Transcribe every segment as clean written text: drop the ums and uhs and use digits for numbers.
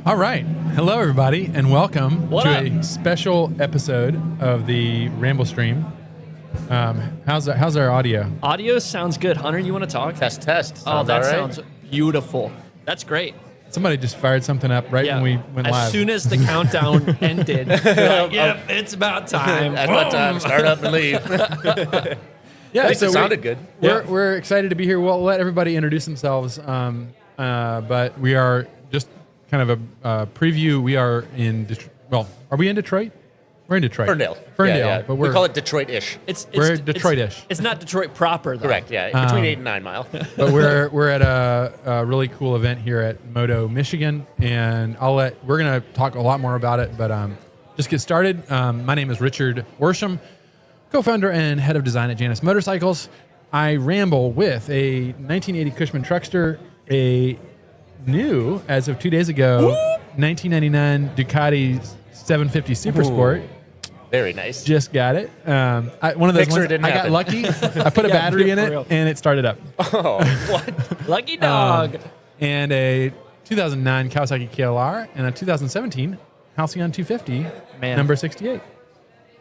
All right. Hello, everybody, and welcome a special episode of the Ramblestream. How's our audio? Audio sounds good. Hunter, you want to talk? Test. Oh, that sounds beautiful. That's great. Somebody just fired something up right when we went live. As soon as the countdown ended, like, yep, it's about time. That's about time. Start up and leave. Yeah, so it sounded good. We're excited to be here. We'll let everybody introduce themselves, but we are just kind of a preview. We are in Detroit. Well, are we in Detroit? We're in Detroit. Ferndale. Yeah. But we call it Detroit-ish. We're Detroit-ish. It's not Detroit proper, though. Correct, yeah. Between 8 and 9 mile. But we're at a really cool event here at Moto, Michigan, and we're going to talk a lot more about it, but just get started. My name is Richard Worsham, co-founder and head of design at Janus Motorcycles. I ramble with a 1980 Cushman Truckster, a new, as of 2 days ago, 1999 Ducati 750 Super Sport. Very nice. Just got it. One of those ones, I got lucky. I put a battery in it, and it started up. Oh, what? Lucky dog. And a 2009 Kawasaki KLR and a 2017 Halcyon 250, number 68.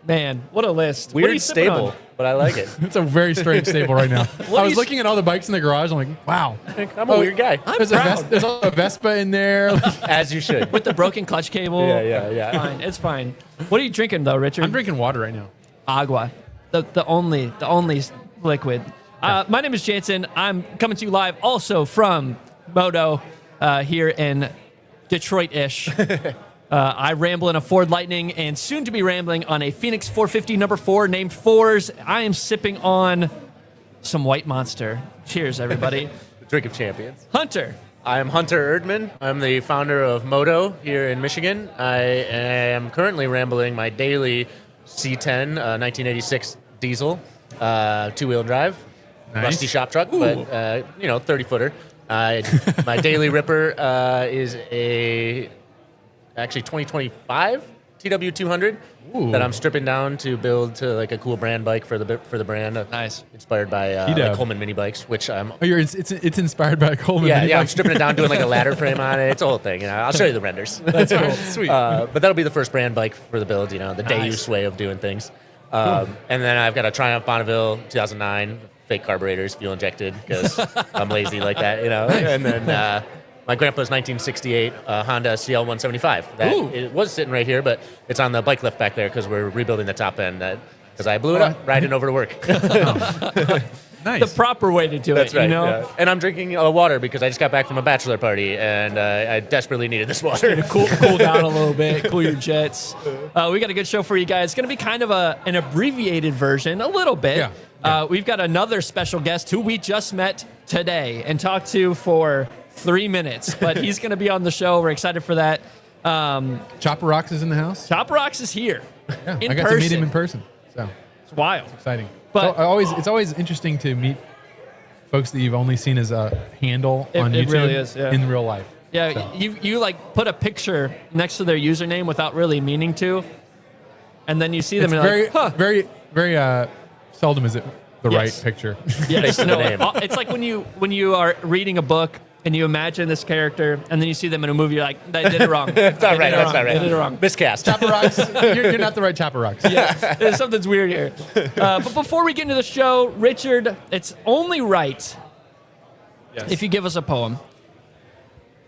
Man, what a list. Weird stable, but I like it. It's a very strange stable right now. I was looking at all the bikes in the garage. I'm like, wow. I'm a weird guy. There's a Vespa in there. As you should. With the broken clutch cable. Yeah. Fine. It's fine. What are you drinking, though, Richard? I'm drinking water right now. Agua. The only liquid. My name is Jansen. I'm coming to you live also from Moto here in Detroit-ish. I ramble in a Ford Lightning and soon to be rambling on a Phoenix 450 number 4 named Fours. I am sipping on some White Monster. Cheers, everybody. The drink of champions. Hunter. I am Hunter Erdman. I'm the founder of Moto here in Michigan. I am currently rambling my daily C10 1986 diesel, two-wheel drive, rusty shop truck, but 30-footer. My daily ripper is actually 2025 TW200 that I'm stripping down to build to like a cool brand bike for the brand. Nice. Inspired by like Coleman mini bikes, which I'm. Oh, it's inspired by a Coleman. Mini bike. I'm stripping it down, doing like a ladder frame on it. It's a whole thing. I'll show you the renders. That's cool. Sweet. But that'll be the first brand bike for the build. The Deus way of doing things. And then I've got a Triumph Bonneville 2009 fake carburetors, fuel injected because I'm lazy like that. And then. My grandpa's 1968 Honda CL175. It was sitting right here, but it's on the bike lift back there because we're rebuilding the top end. Because I blew it up riding over to work. Nice. The proper way to do That's it, right, Yeah. And I'm drinking water because I just got back from a bachelor party and I desperately needed this water. Cool down a little bit, cool your jets. We got a good show for you guys. It's going to be kind of an abbreviated version, a little bit. Yeah. We've got another special guest who we just met today and talked to for 3 minutes, but he's going to be on the show. We're excited for that. Chopper Rocks is in the house. Chopper Rocks is here. Yeah, I got to meet him in person. So it's wild. It's exciting. But it's always interesting to meet folks that you've only seen as a handle on YouTube. It really is, in real life. Yeah, so. You like put a picture next to their username without really meaning to, and then you see them. Very, very seldom is it the right picture. Yes, it's like when you are reading a book and you imagine this character, and then you see them in a movie, you're like, they did it wrong. That's not right. They did it wrong. Miscast. Chopper Rocks, you're not the right Chopper Rocks. Yeah, something's weird here. But before we get into the show, Richard, it's only right if you give us a poem.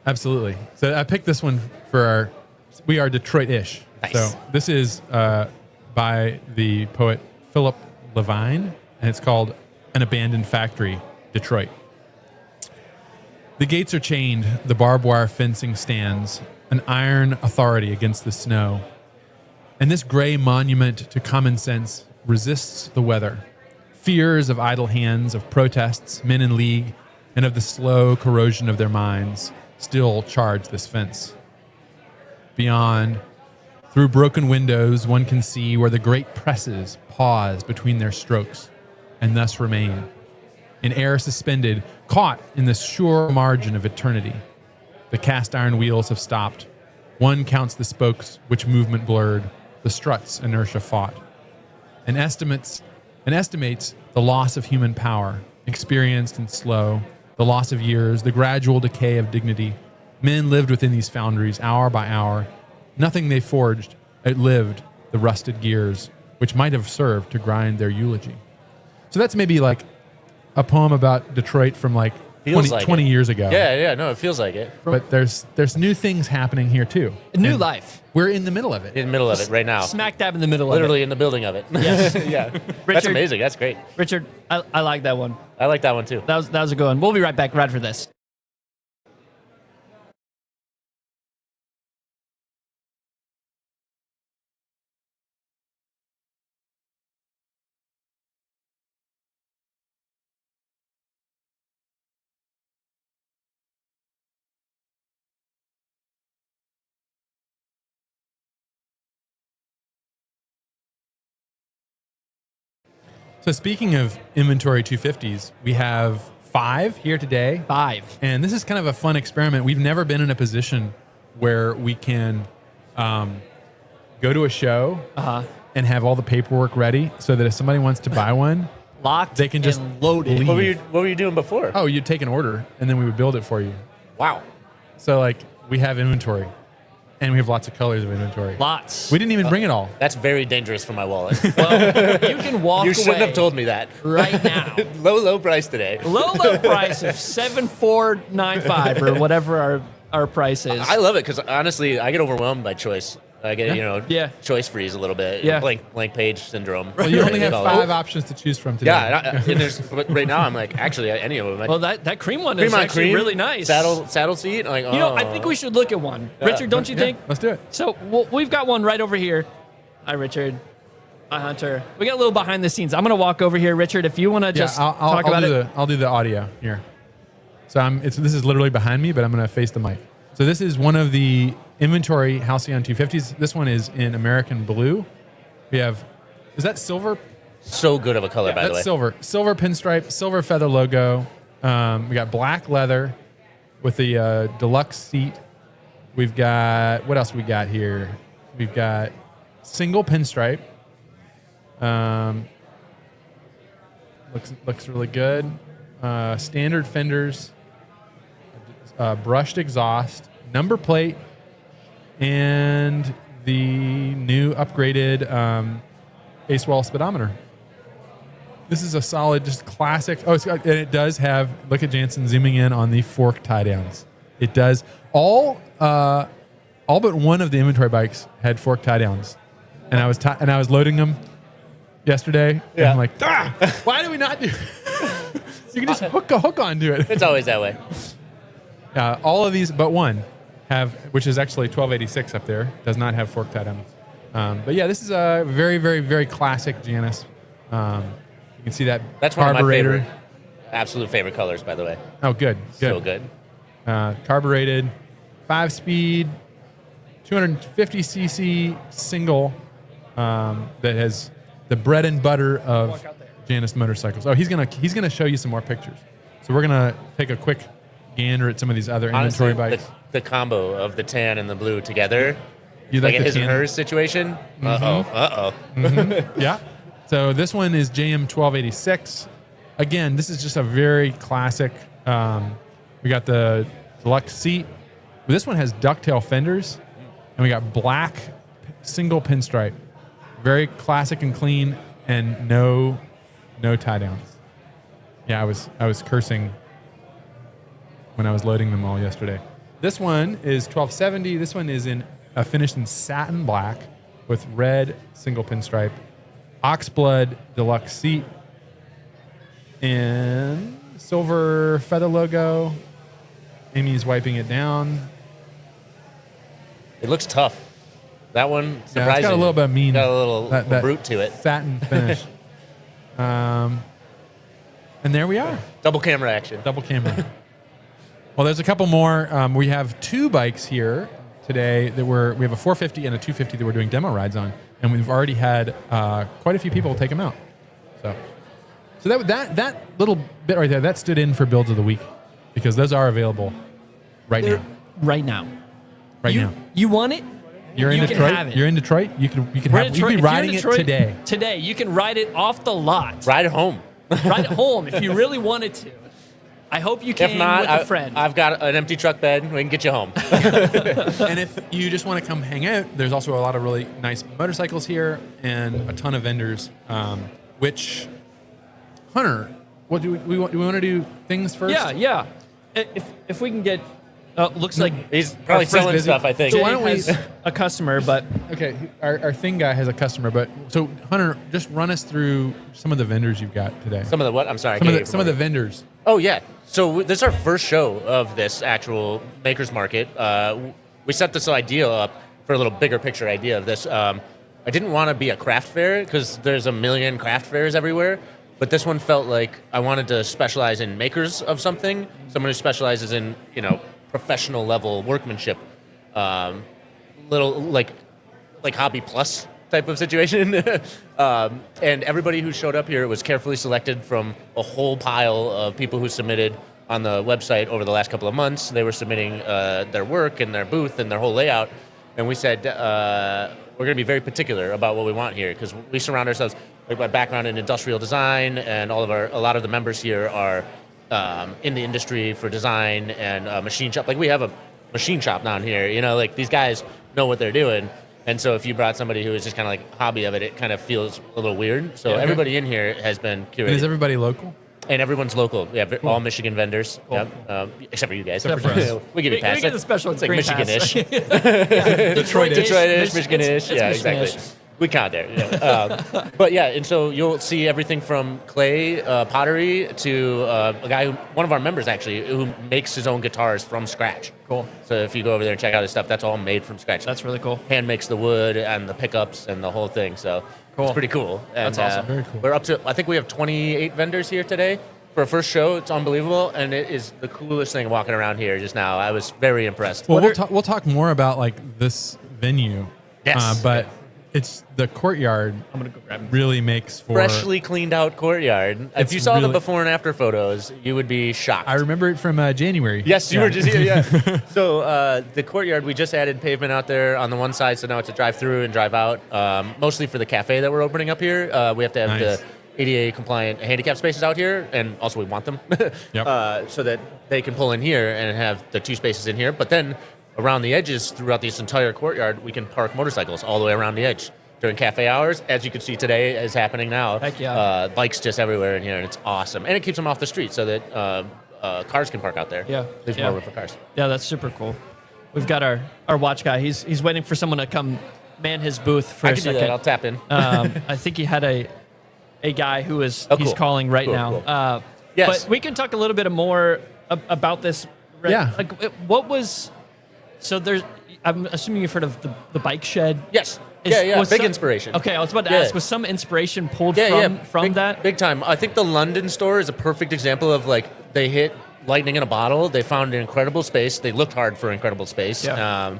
Absolutely. So I picked this one for we are Detroit-ish. Nice. So this is by the poet Philip Levine, and it's called An Abandoned Factory, Detroit. The gates are chained, the barbed wire fencing stands, an iron authority against the snow. And this gray monument to common sense resists the weather. Fears of idle hands, of protests, men in league, and of the slow corrosion of their minds still charge this fence. Beyond, through broken windows, one can see where the great presses pause between their strokes and thus remain. In air suspended, caught in the sure margin of eternity. The cast iron wheels have stopped. One counts the spokes which movement blurred, the struts inertia fought. And estimates the loss of human power, experienced and slow, the loss of years, the gradual decay of dignity, Men lived within these foundries hour by hour. Nothing they forged outlived the rusted gears, which might have served to grind their eulogy. So that's maybe like a poem about Detroit from like 20 years ago. Yeah, no, it feels like it. But there's new things happening here too. New And life. We're in the middle of it. In the middle of it right now. Smack dab in the middle Literally of in the building of it. Yes. Yeah. it. That's amazing. That's great. Richard, I like that one. I like that one too. That was a good one. We'll be right back right for this. So speaking of inventory 250s, we have 5 here today. 5. And this is kind of a fun experiment. We've never been in a position where we can go to a show and have all the paperwork ready so that if somebody wants to buy one, Locked they can just and loaded. leave. What were you doing before? Oh, you'd take an order and then we would build it for you. Wow. So like we have inventory and we have lots of colors of inventory. Lots. We didn't even bring it all. That's very dangerous for my wallet. Well, you can walk You shouldn't away have told me that. right now. Low price today. Low price of $7,495 or whatever our price is. I love it because honestly, I get overwhelmed by choice. I get, Yeah. choice freeze a little bit. Yeah. Blank page syndrome. Well, you only have Call it. 5 options to choose from today. Yeah, but right now I'm like, actually, any of them. well, that cream one cream is on actually cream, really nice. Saddle seat. Like, I think we should look at one. Richard, don't you Yeah, think? let's do it. So we've got one right over here. Hi, Richard. Hi, Hunter. We got a little behind the scenes. I'm going to walk over here, Richard. If you want to just talk about it. I'll do the audio here. So this is literally behind me, but I'm going to face the mic. So this is one of the inventory Halcyon 250s. This one is in American blue. We have, is that silver? So good of a color, by the way. That's silver pinstripe, silver feather logo. We got black leather with the deluxe seat. We've got, what else we got here? We've got single pinstripe. Looks really good. Standard fenders, brushed exhaust, number plate, and the new upgraded Acewell speedometer. This is a solid, just classic. Oh, and it does have, look at Jansen zooming in on the fork tie downs. It does. All but one of the inventory bikes had fork tie downs. And I was loading them yesterday. And I'm like, why do we not do You can just hook onto it. It's always that way. All of these but one have, which is actually 1286 up there, does not have fork tie downs. But yeah, this is a very, very, very classic Janus. You can see that That's carburetor. one of my absolute favorite colors, by the way. Oh, good. So good. Carbureted, 5-speed, 250cc single that has the bread and butter of Janus motorcycles. Oh, he's gonna show you some more pictures. So we're gonna take a quick gander at some of these other Honestly, inventory bikes. the combo of the tan and the blue together, You like a the his and tan? hers situation. Uh-oh. Yeah. So this one is JM 1286. Again, this is just a very classic. We got the deluxe seat. This one has ducktail fenders, and we got black single pinstripe. Very classic and clean, and no tie downs. Yeah, I was cursing when I was loading them all yesterday. This one is 1270. This one is finished in satin black with red single pinstripe, oxblood deluxe seat, and silver feather logo. Amy's wiping it down. It looks tough. That one, surprising. Yeah, it's got a little bit of mean. Got a little that brute to it. Satin finish. And there we are. Double camera action. Double camera. Well, there's a couple more. We have 2 bikes here today that we have a 450 and a 250 that we're doing demo rides on, and we've already had quite a few people take them out. So that little bit right there, that stood in for builds of the week because those are available right now. Right now. Right now. You want it? You're in You can Detroit. have it. You're in Detroit. You can We're in have. You Detroit. can be If you're in riding it Detroit today. Today, you can ride it off the lot. Ride home. Ride it home if you really wanted to. I hope you came If not, with a friend. I've got an empty truck bed. We can get you home. And if you just want to come hang out, there's also a lot of really nice motorcycles here and a ton of vendors. Which, Hunter, what do we want? Do we want to do things first? Yeah. If we can get, looks like He's probably friend's selling busy. stuff, I think. So why don't we- has a customer, but Okay, our thing guy has a customer, but so Hunter, just run us through some of the vendors you've got today. Some of the what? I'm sorry. I Some of can't the, hear some of the you. vendors. Oh, yeah. So this is our first show of this actual Maker's Market. We set this idea up for a little bigger picture idea of this. I didn't want to be a craft fair because there's a million craft fairs everywhere. But this one felt like I wanted to specialize in makers of something, someone who specializes in, professional level workmanship, little like hobby plus type of situation. And everybody who showed up here was carefully selected from a whole pile of people who submitted on the website over the last couple of months. They were submitting their work and their booth and their whole layout. And we said, we're going to be very particular about what we want here because we surround ourselves, like my background in industrial design and a lot of the members here are in the industry for design and machine shop. Like we have a machine shop down here, like these guys know what they're doing. And so if you brought somebody who is just kind of like hobby of it, it kind of feels a little weird. So everybody in here has been curated. And is everybody local? And everyone's local. We have all Michigan vendors, except for you guys. Except for us. We give you a pass. we get the special It's like green pass. Michigan-ish. Detroit-ish. Detroit-ish, Michigan-ish. It's Yeah, Michigan-ish. exactly. We count there. But yeah, and so you'll see everything from clay pottery to a guy, one of our members actually, who makes his own guitars from scratch. Cool. So if you go over there and check out his stuff, that's all made from scratch. That's really cool. Hand makes the wood and the pickups and the whole thing. So Cool. it's pretty cool. And, That's awesome. Very cool. We're up to, I think we have 28 vendors here today. For a first show, it's unbelievable, and it is the coolest thing walking around here just now. I was very impressed. Well, we'll talk more about like this venue. Yes. But it's the courtyard I'm gonna go grab him. really makes for. Freshly cleaned out courtyard. If It's you saw the really- before and after photos, you would be shocked. I remember it from January. Yes, you Yeah. were just here, yeah. So the courtyard, we just added pavement out there on the one side, so now it's a drive-through and drive-out, mostly for the cafe that we're opening up here. We have to have Nice. the ADA-compliant handicap spaces out here, and also we want them, Yep. so that they can pull in here and have the 2 spaces in here. But then around the edges, throughout this entire courtyard, we can park motorcycles all the way around the edge. During cafe hours, as you can see today is happening now. Heck yeah. Bikes just everywhere in here, and it's awesome. And it keeps them off the street so that cars can park out there. Yeah. Leaves Yeah. more room for cars. Yeah, that's super cool. We've got our watch guy. He's waiting for someone to come man his booth for I a can do second. that. I'll tap in. I think he had a guy who is Oh, he's cool. calling right Cool, now. cool. Yes. But we can talk a little bit more about this. Right? Yeah. Like, what was? So there's. I'm assuming you've heard of the bike shed. Yes. Is- Yeah. was Big some- inspiration. Okay, I was about to Yeah. ask. Was some inspiration pulled Yeah, from big, that? big time. I think the London store is a perfect example of like they hit lightning in a bottle. They found an incredible space. They looked hard for incredible space, Yeah.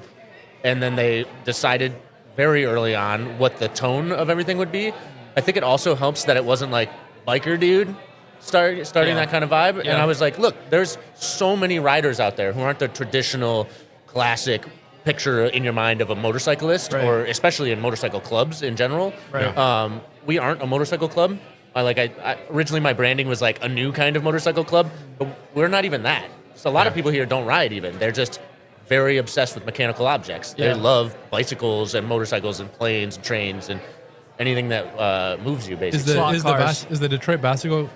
and then they decided very early on what the tone of everything would be. I think it also helps that it wasn't like biker dude starting Yeah. that kind of vibe. Yeah. And I was like, look, there's so many riders out there who aren't the traditional classic picture in your mind of a motorcyclist, Right. or especially in motorcycle clubs in general. Right. We aren't a motorcycle club. I originally my branding was like a new kind of motorcycle club, but we're not even that. So a lot of people here don't ride even. They're just very obsessed with mechanical objects. Yeah. They love bicycles and motorcycles and planes and trains and anything that moves you basically. Slot cars. Is the Detroit Bicycle?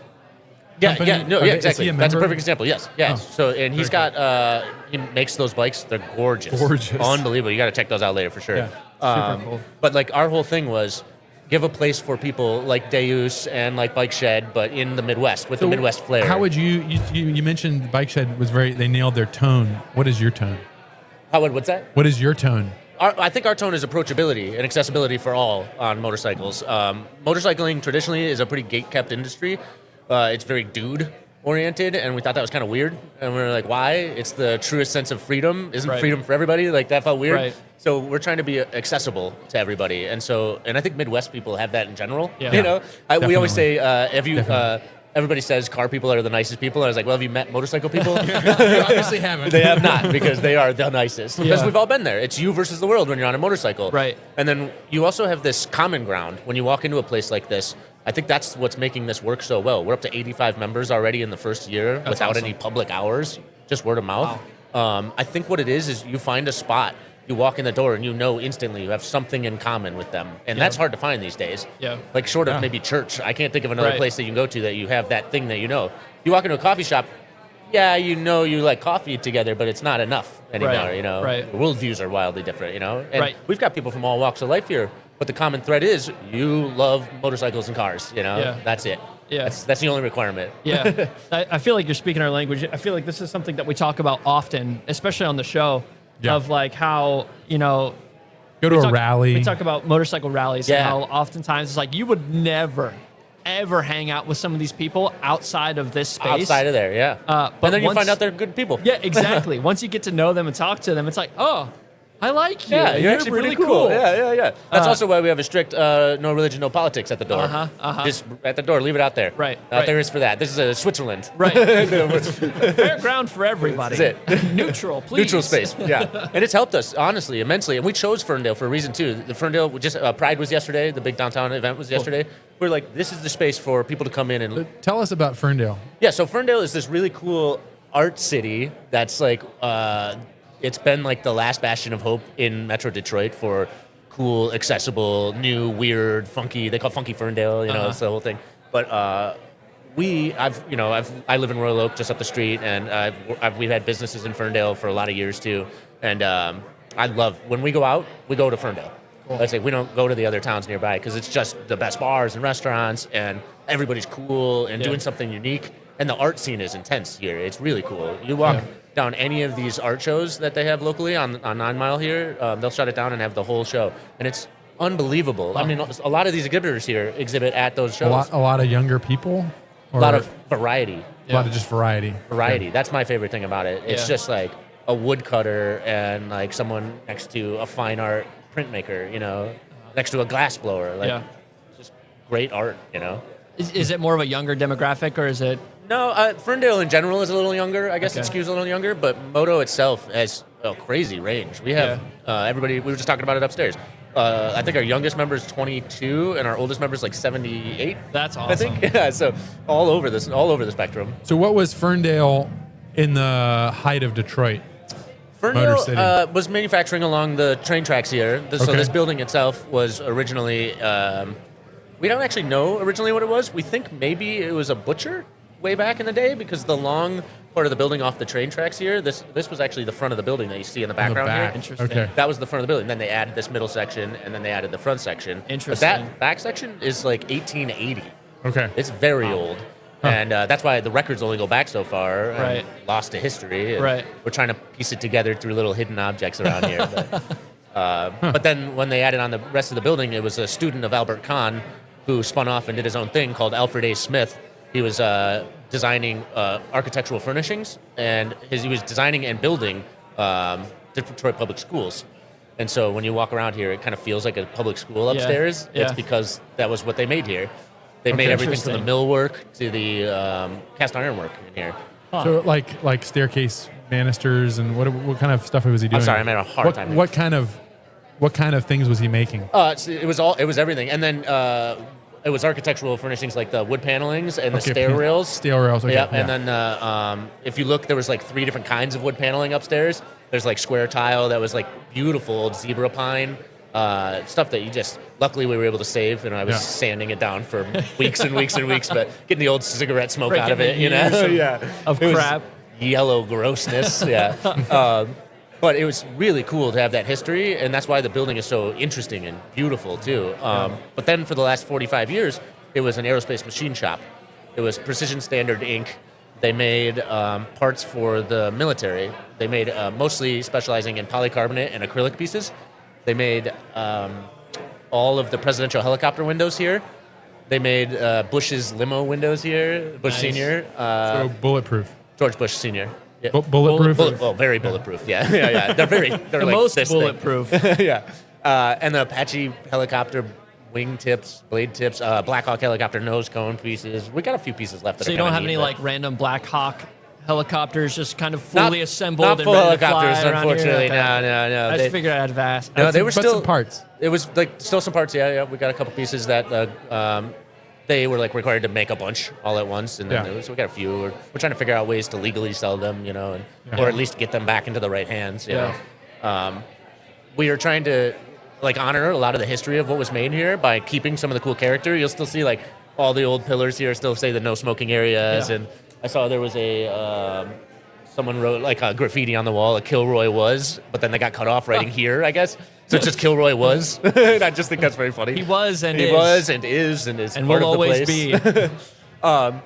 Yeah, company? yeah, no, Okay, yeah, is exactly. he a That's a member? perfect example. Yes, yes. Oh, So, and he's very got, he makes those bikes. They're gorgeous, Gorgeous. unbelievable. You got to check those out later for sure. Yeah, super cool. But like our whole thing was give a place for people like Deus and like Bike Shed, but in the Midwest with the Midwest flair. How would you mentioned Bike Shed was they nailed their tone. What is your tone? what's that? What is your tone? I think our tone is approachability and accessibility for all on motorcycles. Motorcycling traditionally is a pretty gate-kept industry. It's very dude-oriented, and we thought that was kind of weird. And we were like, why? It's the truest sense of freedom. Isn't Right. freedom for everybody? Like, that felt weird. Right. So we're trying to be accessible to everybody. And I think Midwest people have that in general. Yeah. You know, we always Definitely. say, have you... Definitely. Everybody says car people are the nicest people. And I was like, well, have you met motorcycle people? You obviously haven't. They have not, because they are the nicest. Because Yeah. we've all been there. It's you versus the world when you're on a motorcycle. Right. And then you also have this common ground when you walk into a place like this. I think that's what's making this work so well. We're up to 85 members already in the first year without awesome. any public hours, just word of mouth. I think what it is you find a spot, you walk in the door, and you know instantly you have something in common with them. And that's hard to find these days. Yeah. Like short of maybe church. I can't think of another Right. place that you can go to that you have that thing that you know. You walk into a coffee shop, yeah, you know you like coffee together, but it's not enough anymore, Right. you know. Right. Worldviews are wildly different, you know. And Right. we've got people from all walks of life here, but the common thread is you love motorcycles and cars, you know. Yeah. That's it. Yeah. That's the only requirement. Yeah, I feel like you're speaking our language. I feel like this is something that we talk about often, especially on the show, Yeah. of like how, you know, Go to a rally. We talk about motorcycle rallies Yeah. and how oftentimes it's like you would never, ever hang out with some of these people outside of this space. Outside of there, yeah. But and then you once- find out they're good people. Yeah, exactly. Once you get to know them and talk to them, it's like, oh, I like you. Yeah, you're actually really pretty cool. Yeah. That's also why we have a strict no religion, no politics at the door. Just at the door, leave it out there. Right, Out right. there is for that. This is Switzerland. Right. Fair ground for everybody. That's it. Neutral, please. Neutral space. Yeah. And it's helped us, honestly, immensely. And we chose Ferndale for a reason, too. The Ferndale, just Pride was yesterday. The big downtown event was yesterday. We're like, this is the space for people to come in and... Tell us about Ferndale. Yeah, so Ferndale is this really cool art city that's like... it's been like the last bastion of hope in Metro Detroit for cool, accessible, new, weird, funky. They call it Funky Ferndale, you know, it's the whole thing. But I live in Royal Oak, just up the street, and we've had businesses in Ferndale for a lot of years too. And I love when we go out, we go to Ferndale. Cool. Let's say we don't go to the other towns nearby because it's just the best bars and restaurants, and everybody's cool and doing something unique. And the art scene is intense here. It's really cool. You walk down any of these art shows that they have locally on 9 Mile here, they'll shut it down and have the whole show. And it's unbelievable. I mean, a lot of these exhibitors here exhibit at those shows. A lot of younger people? A lot of variety. A lot of just variety. Variety. Yeah. That's my favorite thing about it. It's just like a woodcutter and like someone next to a fine art printmaker, you know, next to a glass blower. Like, just great art, you know. Is it more of a younger demographic, or is it... No, Ferndale in general is a little younger. I guess it skews a little younger, but Moto itself has a crazy range. We have everybody. We were just talking about it upstairs. I think our youngest member is 22, and our oldest member is like 78. That's awesome. I think. Yeah. So all over the spectrum. So what was Ferndale in the height of Detroit? Ferndale Motor City. was manufacturing along the train tracks here. So this building itself was originally. We don't actually know originally what it was. We think maybe it was a butcher way back in the day, because the long part of the building off the train tracks here, this was actually the front of the building that you see in the background here. Interesting. Okay. That was the front of the building. Then they added this middle section, and then they added the front section. Interesting. But that back section is like 1880. Okay. It's very old. And that's why the records only go back so far, and lost to history. And we're trying to piece it together through little hidden objects around here. But then when they added on the rest of the building, it was a student of Albert Kahn who spun off and did his own thing called Alfred A. Smith. He was designing architectural furnishings, and he was designing and building Detroit public schools. And so when you walk around here, it kind of feels like a public school upstairs. It's because that was what they made here. They made everything from the millwork to the cast iron work in here. So like staircase banisters, and what kind of stuff was he doing? I'm sorry, I'm having a hard time. What kind of things was he making? It was everything, and then it was architectural furnishings like the wood panelings and the stair rails. Stair rails. Okay. Yeah, and then if you look, there was like 3 different kinds of wood paneling upstairs. There's like square tile that was like beautiful old zebra pine. Stuff that you just, luckily we were able to save, and I was sanding it down for weeks and weeks and weeks, but getting the old cigarette smoke out of it, you know? Of crap. Yellow grossness, but it was really cool to have that history, and that's why the building is so interesting and beautiful too. But then for the last 45 years, it was an aerospace machine shop. It was Precision Standard Inc. They made parts for the military. They made mostly specializing in polycarbonate and acrylic pieces. They made all of the presidential helicopter windows here. They made Bush's limo windows here, Bush Sr. So bulletproof. George Bush Sr. Yeah. Bulletproof? Very bulletproof, yeah. They're The like most this bulletproof. thing. And the Apache helicopter wing tips, blade tips, Black Hawk helicopter nose cone pieces. We got a few pieces left. So you don't have any like random Black Hawk helicopters just kind of fully assembled not and full ready to helicopters, fly around here? unfortunately. Okay. No. I just figured I'd ask. No, they were But still some parts. It was like still some parts. Yeah. We got a couple pieces that they were like required to make a bunch all at once, and then Yeah. so we got a few. We're trying to figure out ways to legally sell them, you know, and Yeah. or at least get them back into the right hands. You Yeah. know, we are trying to like honor a lot of the history of what was made here by keeping some of the cool character. You'll still see like all the old pillars here still say the no smoking areas, Yeah. and I saw there was a. Someone wrote like a graffiti on the wall, a Kilroy was, but then they got cut off writing here, I guess. So it's just Kilroy was. And I just think that's very funny. He was and he is. was and is and is And part will of the always place. be.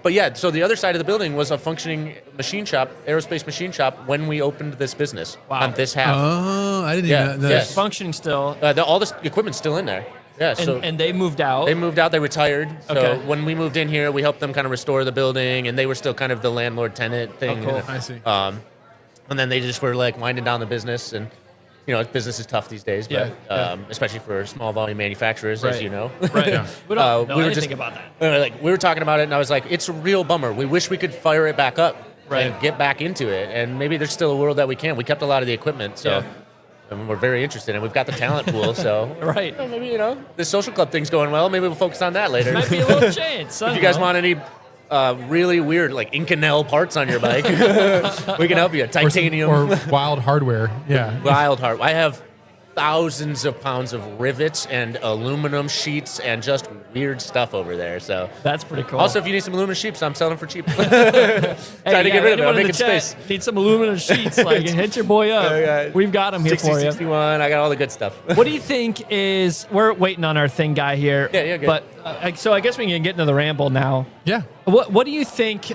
But yeah, so the other side of the building was a functioning machine shop, aerospace machine shop, when we opened this business Wow. on this half. Oh, I didn't Yeah, even know yes. that. Functioning still. All this equipment's still in there. Yeah, so And they moved out. they moved out, they retired. So Okay. when we moved in here, we helped them kind of restore the building, and they were still kind of the landlord-tenant thing. Oh, cool. I see. And then they just were like winding down the business, and you know, business is tough these days, but Yeah. especially for small volume manufacturers, Right. as you know. Right. Yeah. We don't know we were anything just- about that. We were talking about it, and I was like, it's a real bummer. We wish we could fire it back up Right. and get back into it, and maybe there's still a world that we can. We kept a lot of the equipment, so. Yeah. And we're very interested, and we've got the talent pool, so Right. maybe, you know, the social club thing's going well. Maybe we'll focus on that later. Might be a little chance. If you guys want any really weird, like Inconel parts on your bike, we can help you. Or, some- Titanium. or wild hardware. Yeah. Wild heart. I have thousands of pounds of rivets and aluminum sheets and just weird stuff over there. So That's pretty cool. also, if you need some aluminum sheets, I'm selling for cheap. Trying Hey, to get rid of it. anyone I'm in the making chat space. Need some aluminum sheets? Like, hit your boy up. Yeah. We've got them here 60, for you. 61. I got all the good stuff. What do you think is? We're waiting on our thing guy here. Yeah, yeah, good. But so I guess we can get into the ramble now. Yeah. What do you think?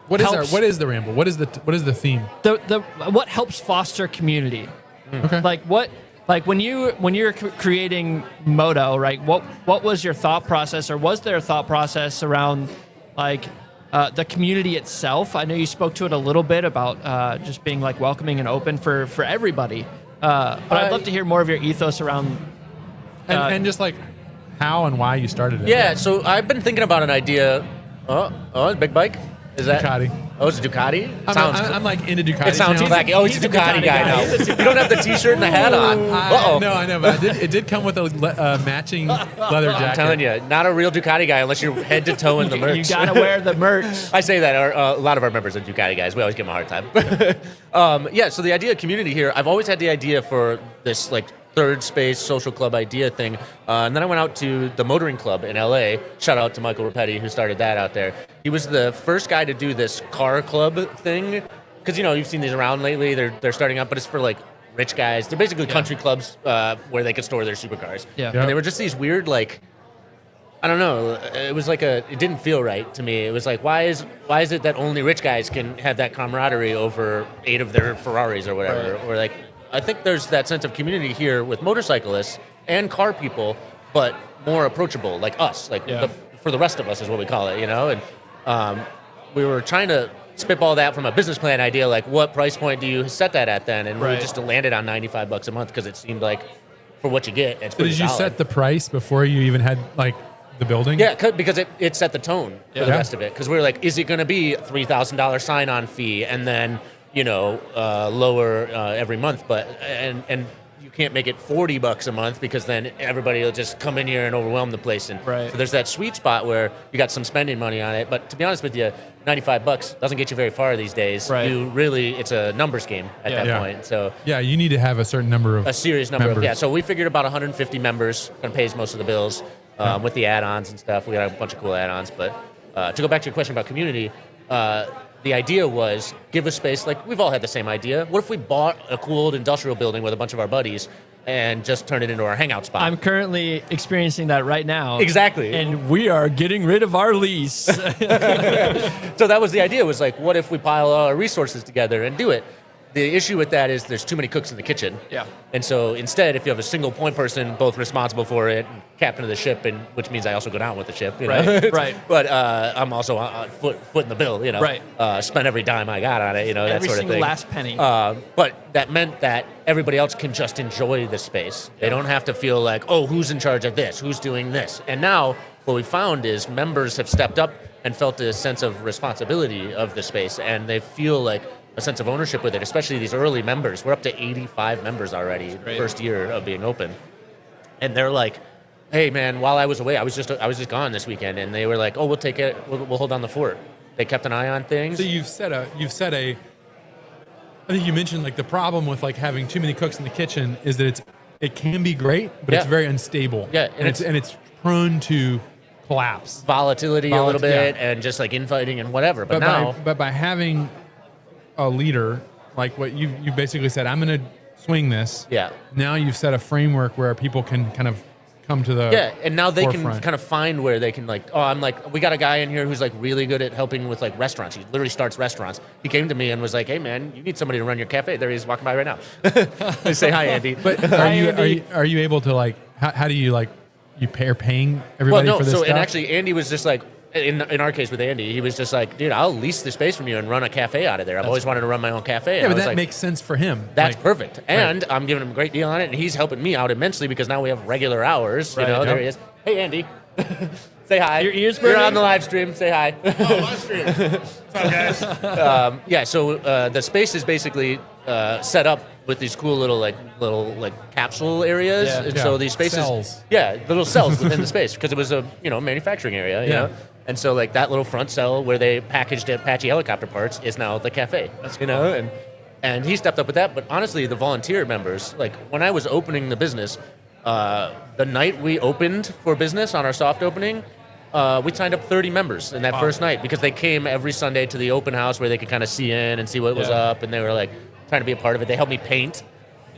What is our, helps- what is the ramble? What is the theme? The what helps foster community? Okay. Like when you're creating Moto, right? What was your thought process, or was there a thought process around like the community itself? I know you spoke to it a little bit about just being like welcoming and open for everybody. But I'd love to hear more of your ethos around. and just like how and why you started it. Yeah, so I've been thinking about an idea. Oh, big bike? Is that Ducati. Oh, it's a Ducati? I'm like into Ducati. It sounds now. tacky. Oh, he's a Ducati guy now. You don't have the T-shirt and the hat on. Uh-oh. No, I know, but it did come with a matching leather jacket. I'm telling you, not a real Ducati guy unless you're head to toe in the merch. You gotta wear the merch. I say that a lot of our members are Ducati guys. We always give them a hard time. Yeah, so the idea of community here, I've always had the idea for this like third space social club idea thing. And then I went out to the motoring club in LA. Shout out to Michael Rapetti, who started that out there. He was the first guy to do this car club thing. Because, you know, you've seen these around lately. They're starting up, but it's for like rich guys. They're basically country clubs where they could store their supercars. Yeah. And they were just these weird, like, I don't know. It was like it didn't feel right to me. It was like, why is it that only rich guys can have that camaraderie over 8 of their Ferraris or whatever? Right. Or like, I think there's that sense of community here with motorcyclists and car people, but more approachable, like us, like for the rest of us is what we call it, you know? And we were trying to spitball that from a business plan idea, like what price point do you set that at then? And we just landed on $95 a month because it seemed like for what you get, it's pretty Did you solid. set the price before you even had like the building? Yeah, because it set the tone for the Yeah. rest of it. Because we were like, is it going to be $3,000 sign-on fee and then lower every month? But and you can't make it $40 a month because then everybody will just come in here and overwhelm the place. And Right. so there's that sweet spot where you got some spending money on it. But to be honest with you, $95 doesn't get you very far these days. Right. It's a numbers game at that Yeah. point. So Yeah, you need to have a certain number of a serious number members. of so we figured about 150 members and pays most of the bills with the add-ons and stuff. We got a bunch of cool add-ons. But to go back to your question about community, the idea was give a space. Like we've all had the same idea. What if we bought a cool old industrial building with a bunch of our buddies and just turned it into our hangout spot? I'm currently experiencing that right now. Exactly. And we are getting rid of our lease. So that was the idea, was like, what if we pile all our resources together and do it? The issue with that is there's too many cooks in the kitchen. Yeah. And so instead, if you have a single point person, both responsible for it, captain of the ship, and which means I also go down with the ship. You know? Right, right. But I'm also foot in the bill, you know. Right. Spend every dime I got on it, you know, that Every sort of single thing. last penny. But that meant that everybody else can just enjoy the space. They don't have to feel like, oh, who's in charge of this? Who's doing this? And now what we found is members have stepped up and felt a sense of responsibility of the space, and they feel like a sense of ownership with it, especially these early members. We're up to 85 members already, the first year of being open. And they're like, hey man, while I was away, I was just gone this weekend, and they were like, oh, we'll take it, we'll hold down the fort. They kept an eye on things. So you've set a. I think you mentioned like the problem with like having too many cooks in the kitchen is that it can be great, but it's very unstable. Yeah, and it's prone to collapse, volatility a little bit, and just like infighting and whatever. But by having a leader like what you basically said, I'm going to swing this. Yeah. Now you've set a framework where people can kind of come to the and now they forefront. can kind of find where they can we got a guy in here who's like really good at helping with like restaurants. He literally starts restaurants. He came to me and was like, hey man, you need somebody to run your cafe. There he is walking by right now. Say hi, Andy. But are you able to like how do you like you paying everybody for this stuff? And actually Andy was just like in our case with Andy, he was just like, dude, I'll lease the space from you and run a cafe out of there. I've always wanted to run my own cafe. Yeah, but that makes sense for him. That's perfect. And I'm giving him a great deal on it, and he's helping me out immensely because now we have regular hours. Right, There he is. Hey, Andy. Say hi. Your ears You're burning? on the live stream. Say hi. Live stream. What's up, guys? So the space is basically set up with these cool little capsule areas. Yeah. And so these spaces, Cells. little cells within the space because it was a manufacturing area. You know? And so like that little front cell where they packaged Apache helicopter parts is now the cafe. That's cool. And he stepped up with that. But honestly, the volunteer members, like when I was opening the business, the night we opened for business on our soft opening, we signed up 30 members in that first night because they came every Sunday to the open house where they could kind of see in and see what was up, and they were like trying to be a part of it. They helped me paint.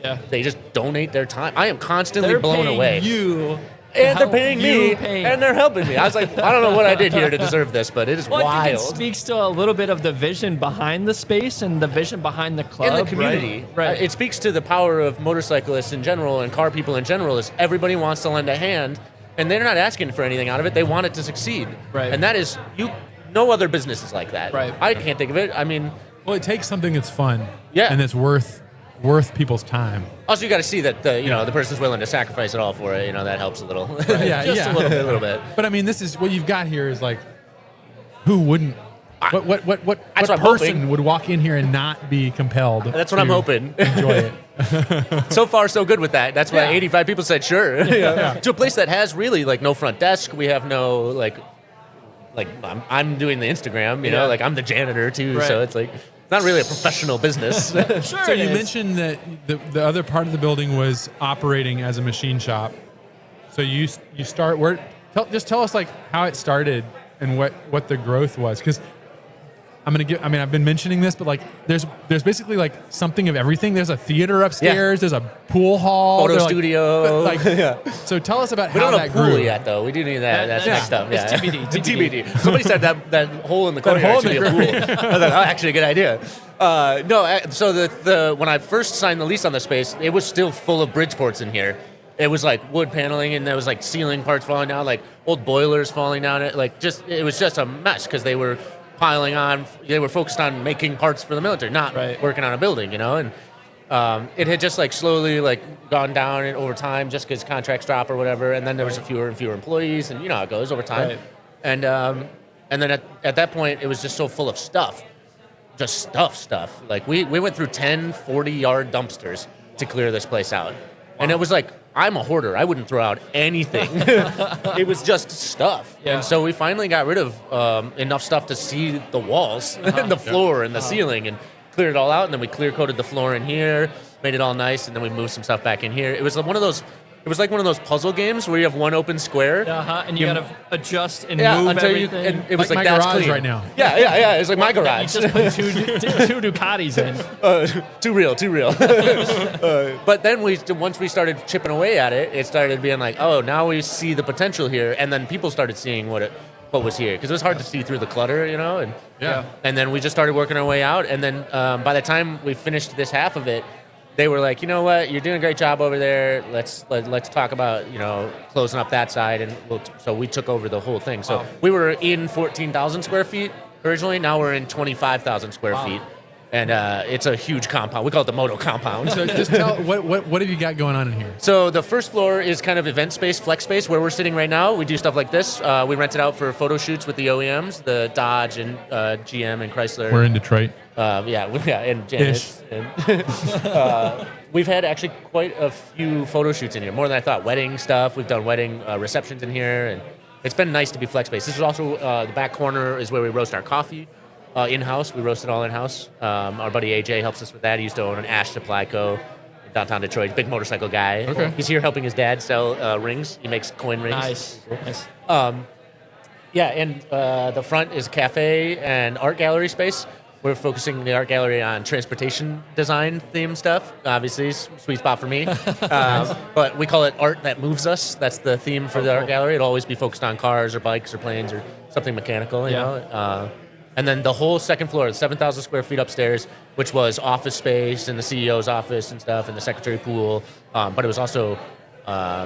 Yeah. They just donate their time. I am constantly blown away. And they're paying me, and they're helping me. I was like, I don't know what I did here to deserve this, but it is wild. I think it speaks to a little bit of the vision behind the space and the vision behind the club. And the community. Right. It speaks to the power of motorcyclists in general and car people in general is everybody wants to lend a hand, and they're not asking for anything out of it. They want it to succeed. Right. And that is, no other business is like that. Right. I can't think of it. I mean... Well, it takes something that's fun. Yeah. And that's worth people's time. Also, you got to see that the person's willing to sacrifice it all for it. That helps a little. Yeah, Just a little bit. But I mean, this is what you've got here is like, who wouldn't? What That's what I'm person hoping. would walk in here and not be compelled? That's what I'm hoping. Enjoy it. So far, so good with that. That's why 85 people said sure. Yeah. To a place that has really like no front desk. We have no like I'm doing the Instagram. You know, like I'm the janitor too. Right. So it's like. Not really a professional business. Sure. So you mentioned that the other part of the building was operating as a machine shop. So you start where? Just tell us like how it started and what the growth was, because I've been mentioning this, but like there's basically like something of everything. There's a theater upstairs. There's a pool hall. Photo studio. So tell us about we how don't that have a pool grew. yet, though. We do need that next stuff. It's TBD. Somebody said that hole in the corner should be a pool. I was like, oh, actually a good idea. So the when I first signed the lease on the space, it was still full of Bridgeports in here. It was like wood paneling, and there was like ceiling parts falling down, like old boilers falling down. It was just a mess because they were piling on. They were focused on making parts for the military, not working on a building, And it had just like slowly like gone down over time, just because contracts drop or whatever. And then there was fewer and fewer employees, and you know how it goes over time. Right. And then at that point, it was just so full of stuff, just stuff. Like we went through 10 40-yard dumpsters to clear this place out, and it was like. I'm a hoarder. I wouldn't throw out anything. It was just stuff. Yeah. And so we finally got rid of enough stuff to see the walls and the floor and the ceiling and cleared it all out. And then we clear coated the floor in here, made it all nice. And then we moved some stuff back in here. It was like one of those puzzle games where you have one open square. And you got to adjust and move everything. And it was like my that's garage clean. right now. Yeah. It was like my garage. You just put two Ducatis in. Too real. But then once we started chipping away at it, it started being like, oh, now we see the potential here. And then people started seeing what was here, because it was hard to see through the clutter, And then we just started working our way out. And then by the time we finished this half of it, they were like, you know what, you're doing a great job over there. Let's talk about closing up that side, and so we took over the whole thing. So we were in 14,000 square feet originally. Now we're in 25,000 square feet, And it's a huge compound. We call it the Moto compound. So just tell what have you got going on in here? So the first floor is kind of event space, flex space, where we're sitting right now. We do stuff like this. We rent it out for photo shoots with the OEMs, the Dodge and GM and Chrysler. We're in Detroit. And Janus. And, we've had actually quite a few photo shoots in here, more than I thought. Wedding stuff. We've done wedding receptions in here, and it's been nice to be flex space. This is also the back corner is where we roast our coffee. In-house, we roast it all in-house. Our buddy AJ helps us with that. He used to own an Ash Supply Co. in downtown Detroit. Big motorcycle guy. Okay. He's here helping his dad sell rings. He makes coin rings. Nice. The front is cafe and art gallery space. We're focusing the art gallery on transportation design theme stuff. Obviously, sweet spot for me. But we call it art that moves us. That's the theme for the art gallery. It'll always be focused on cars or bikes or planes or something mechanical, you know. And then the whole second floor, 7,000 square feet upstairs, which was office space and the CEO's office and stuff and the secretary pool. But it was also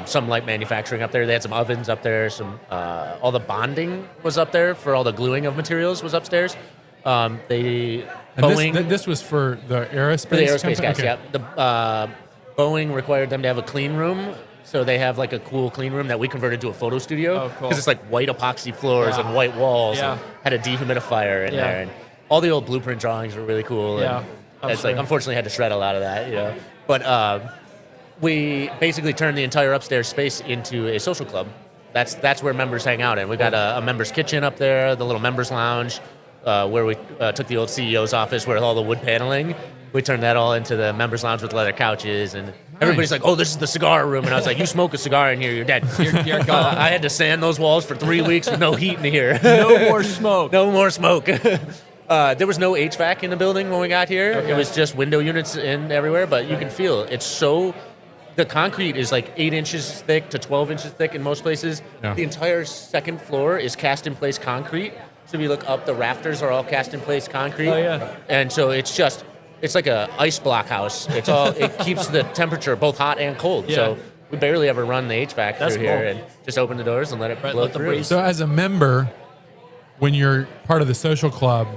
some light manufacturing up there. They had some ovens up there. All the bonding was up there for all the gluing of materials was upstairs. This was for the aerospace. For the aerospace company? guys, Okay. yeah. The Boeing required them to have a clean room. So they have like a cool clean room that we converted to a photo studio. Oh, cool. Because it's like white epoxy floors and white walls. Yeah. And had a dehumidifier in there. And all the old blueprint drawings were really cool. Yeah. And it's like, unfortunately, had to shred a lot of that, you know. But we basically turned the entire upstairs space into a social club. That's where members hang out in. We got a members kitchen up there, the little members lounge, where we took the old CEO's office with all the wood paneling. We turned that all into the members lounge with leather couches, and everybody's like, "Oh, this is the cigar room." And I was like, "You smoke a cigar in here, you're dead. You're gone. I had to sand those walls for 3 weeks with no heat in here. No more smoke. No more smoke. There was no HVAC in the building when we got here. Okay. It was just window units in everywhere, but you can feel it's the concrete is like 8 inches thick to 12 inches thick in most places. Yeah. The entire second floor is cast in place concrete. So if you look up, the rafters are all cast in place concrete. Oh, yeah. And so it's like a ice block house. It keeps the temperature both hot and cold. Yeah. So we barely ever run the HVAC That's through here cool. and just open the doors and let it blow let the through. breeze. So as a member, when you're part of the social club,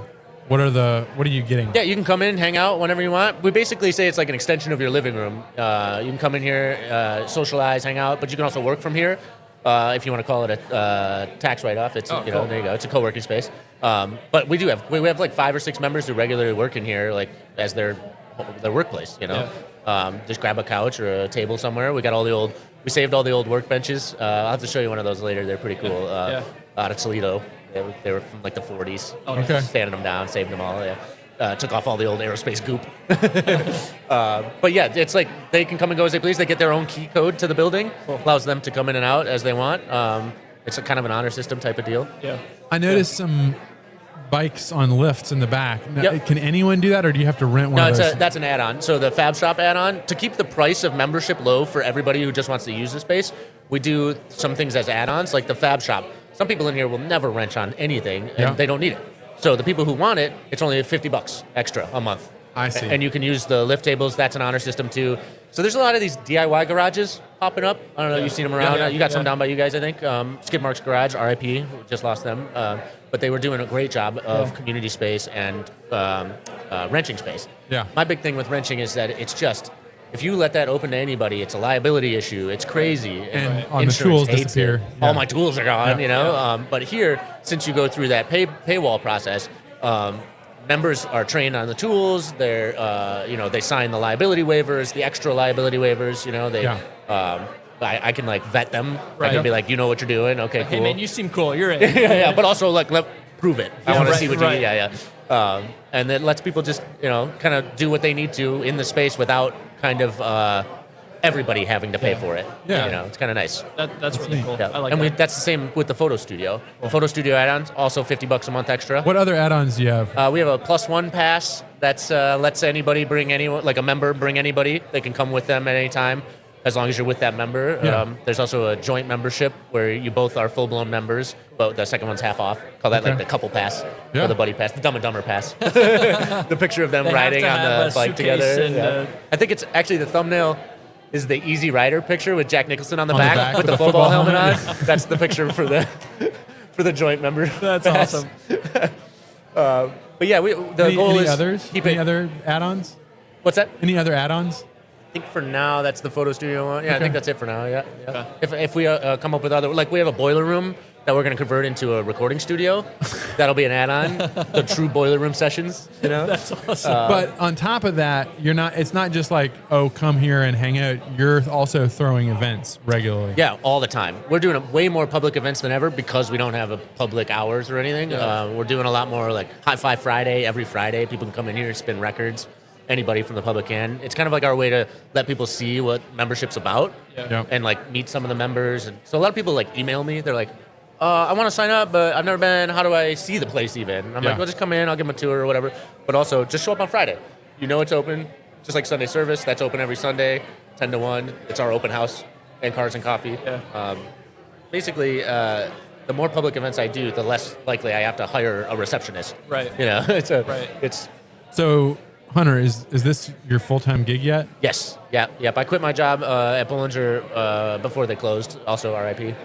what are you getting? Yeah, you can come in, hang out whenever you want. We basically say it's like an extension of your living room. You can come in here, socialize, hang out, but you can also work from here. If you want to call it a tax write-off, it's cool. there you go. It's a co-working space. But we have like 5 or 6 members who regularly work in here, like as their workplace. You know, just grab a couch or a table somewhere. We saved all the old workbenches. I'll have to show you one of those later. They're pretty cool. Out of Toledo. They were from like the 40s. Okay. Standing them down, saved them all. Yeah. Took off all the old aerospace goop. But yeah, it's like they can come and go as they please. They get their own key code to the building. Allows them to come in and out as they want. It's a kind of an honor system type of deal. Yeah. I noticed some bikes on lifts in the back. Now, Yep. Can anyone do that, or do you have to rent one No, of those? that's an add-on. So the Fab Shop add-on, to keep the price of membership low for everybody who just wants to use the space, we do some things as add-ons, like the Fab Shop. Some people in here will never wrench on anything, and they don't need it. So the people who want it, it's only $50 extra a month. I see. And you can use the lift tables. That's an honor system too. So there's a lot of these DIY garages popping up. I don't know if you've seen them around. You got some down by you guys, I think. Skid Mark's Garage, RIP, we just lost them. But they were doing a great job of community space and wrenching space. Yeah. My big thing with wrenching is that it's just, if you let that open to anybody, it's a liability issue. It's crazy. And on the insurance tools hates disappear. it. Yeah. All my tools are gone, Yeah. you know. But here, since you go through that paywall process, members are trained on the tools. They're, they sign the liability waivers, the extra liability waivers. You know, I can like vet them. Right. I can be like, you know what you're doing. Okay, cool. Hey man, you seem cool. You're in. yeah. But also like, prove it. I want to right, see what right. you. Yeah. And then lets people just kind of do what they need to in the space without kind of everybody having to pay for it. Yeah. You know, it's kind of nice. That's really cool. Yeah. I like and that. that's the same with the photo studio. The photo studio add-ons also $50 a month extra. What other add-ons do you have? We have a +1 pass that's lets anybody bring anyone, like a member bring anybody. They can come with them at any time as long as you're with that member. Yeah. There's also a joint membership where you both are full-blown members, but the second one's half off. Call that like the couple pass Yeah. or the buddy pass, the Dumb and Dumber pass. The picture of them They have riding to on have the a bike suitcase together. and, I think it's actually the thumbnail is the Easy Rider picture with Jack Nicholson on the On the back, back with with the the football football helmet on. helmet. That's the picture for the joint member. That's pass. awesome. But yeah, the goal any is others? keep Any it. other add-ons? What's that? Any other add-ons? I think for now that's the photo studio one. Yeah, I Okay. think that's it for now. Yeah. If we come up with other, like we have a boiler room that we're going to convert into a recording studio. That'll be an add-on. The true boiler room sessions. You know, That's awesome. But on top of that, you're not. It's not just like, oh, come here and hang out. You're also throwing events regularly. yeah, all the time. We're doing way more public events than ever because we don't have a public hours or anything. We're doing a lot more like High Five Friday every Friday. People can come in here and spin records. Anybody from the public can. It's kind of like our way to let people see what membership's about Yep. and like meet some of the members. And so a lot of people like email me. They're like, I want to sign up, but I've never been. How do I see the place even? And I'm Yeah. like, well, just come in. I'll give them a tour or whatever. But also, just show up on Friday. You know it's open. Just like Sunday service. That's open every Sunday, 10 to 1. It's our open house and cars and coffee. Yeah. Basically, the more public events I do, the less likely I have to hire a receptionist. Right. You know, Right. it's So, Hunter, is this your full-time gig yet? yes, yep. I quit my job at Bollinger before they closed. Also, RIP.